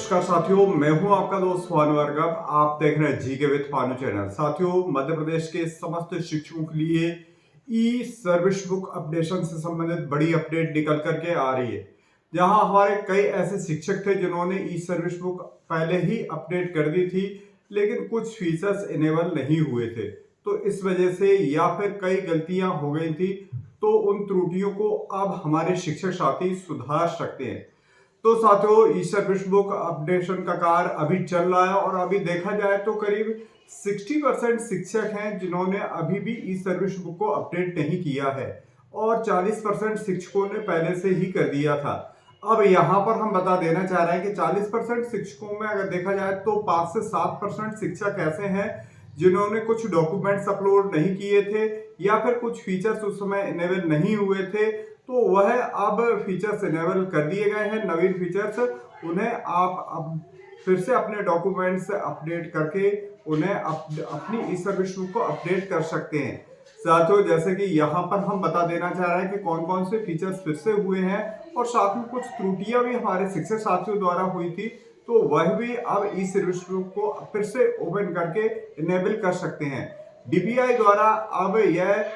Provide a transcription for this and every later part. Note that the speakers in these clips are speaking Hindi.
नमस्कार साथियों, मैं हूं आपका दोस्त भानु भार्गव। आप देख रहे हैं जीके विद भानु चैनल। साथियों, मध्य प्रदेश के समस्त शिक्षकों के लिए ई सर्विस बुक अपडेशन से संबंधित बड़ी अपडेट निकल करके आ रही है। जहां हमारे कई ऐसे शिक्षक थे जिन्होंने ई सर्विस बुक पहले ही अपडेट कर दी थी, लेकिन कुछ फीचर्स इनेबल नहीं हुए थे। तो इस वजह से या फिर कई गलतियां हो गई थी, तो उन त्रुटियों को अब हमारे शिक्षक साथी सुधार सकते हैं। तो साथियों, ई सर्विस बुक अपडेशन का कार्य अभी चल रहा है और अभी देखा जाए तो करीब 60% शिक्षक हैं जिन्होंने अभी भी ई सर्विस बुक को अपडेट नहीं किया है और 40% शिक्षकों ने पहले से ही कर दिया था। अब यहाँ पर हम बता देना चाह रहे हैं कि 40% शिक्षकों में अगर देखा जाए तो 5 से 7% शिक्षक ऐसे हैं जिन्होंने कुछ डॉक्यूमेंट्स अपलोड नहीं किए थे या फिर कुछ फीचर्स उस समय इनेबल नहीं हुए थे, तो वह अब फीचर्स इनेबल कर दिए गए हैं। नवीन फीचर्स उन्हें आप अब फिर से अपने डॉक्यूमेंट्स अपडेट करके उन्हें अपनी ई सर्विस बुक को अपडेट कर सकते हैं। साथियों, जैसे कि यहाँ पर हम बता देना चाह रहे हैं कि कौन कौन से फीचर्स फिर से हुए हैं और साथ में कुछ त्रुटियां भी हमारे शिक्षक साथियों द्वारा हुई थी, तो वह भी अब ई सर्विस बुक को फिर से ओपन करके इनेबल कर सकते हैं। डीपीआई द्वारा अब यह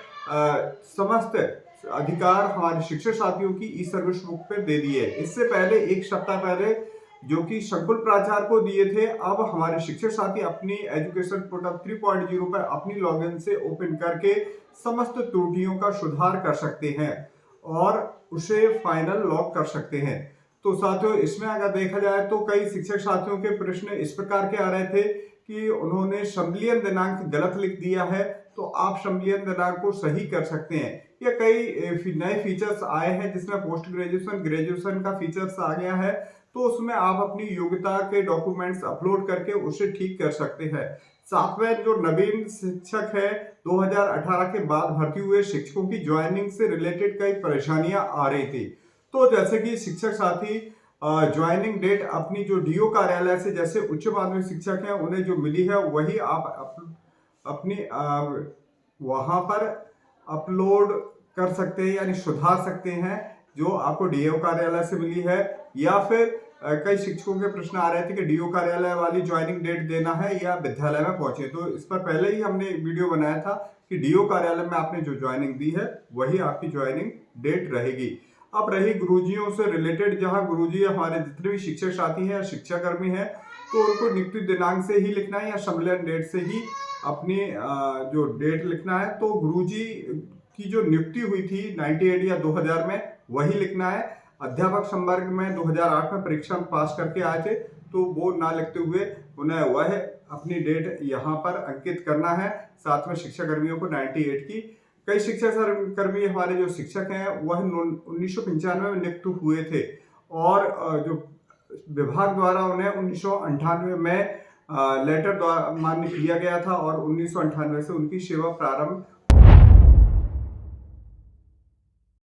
समस्त अधिकार हमारे शिक्षक साथियों की ई सर्विस बुक पे दे दिए। इससे पहले एक सप्ताह पहले जो कि संकुल प्राचार्य को दिए थे, अब हमारे शिक्षक साथी अपनी एजुकेशन पोर्टल 3.0 पर अपनी लॉगिन से ओपन करके समस्त त्रुटियों का सुधार कर सकते हैं और उसे फाइनल लॉक कर सकते हैं। तो साथियों, इसमें अगर देखा जाए तो कई शिक्षक साथियों के प्रश्न इस प्रकार के आ रहे थे कि उन्होंने सम्मिलन दिनांक गलत लिख दिया है, तो आप सम्मिलन दिनांक को सही कर सकते हैं। या कई नए फीचर्स आए हैं जिसमें पोस्ट ग्रेजुएशन ग्रेजुएशन का फीचर्स आ गया है, तो उसमें आप अपनी योग्यता के डॉक्यूमेंट्स अपलोड करके उसे ठीक कर सकते हैं। साथ में जो नवीन शिक्षक है 2018 के बाद भर्ती हुए शिक्षकों की ज्वाइनिंग से रिलेटेड कई परेशानियां आ रही थी। तो जैसे कि शिक्षक साथी ज्वाइनिंग डेट अपनी जो डीओ कार्यालय से, जैसे उच्च माध्यमिक शिक्षक हैं उन्हें जो मिली है वही आप अपनी वहां पर अपलोड कर सकते हैं, यानी सुधार सकते हैं जो आपको डीओ कार्यालय से मिली है। या फिर कई शिक्षकों के प्रश्न आ रहे थे कि डीओ कार्यालय वाली ज्वाइनिंग डेट देना है या विद्यालय में पहुंचे, तो इस पर पहले ही हमने वीडियो बनाया था कि डीओ कार्यालय में आपने जो ज्वाइनिंग दी है वही आपकी ज्वाइनिंग डेट रहेगी। अब रही गुरुजियों से रिलेटेड, जहां गुरुजी हमारे जितने भी शिक्षक साथी हैं, शिक्षाकर्मी हैं, तो उनको नियुक्ति दिनांक से ही लिखना है या सम्मेलन डेट से ही अपनी जो डेट लिखना है। तो गुरुजी की जो नियुक्ति हुई थी 98 या 2000 में वही लिखना है। अध्यापक संवर्ग में 2008 में परीक्षा में पास करके आए थे, तो वो ना लिखते हुए उन्हें वह अपनी डेट यहाँ पर अंकित करना है। साथ में शिक्षा कर्मियों को 98 की, कई शिक्षक कर्मी हमारे जो शिक्षक हैं वह 1995 में नियुक्त हुए थे और जो विभाग द्वारा उन्हें 1998 में लेटर द्वारा मान्य किया गया था और 1998 से उनकी सेवा प्रारंभ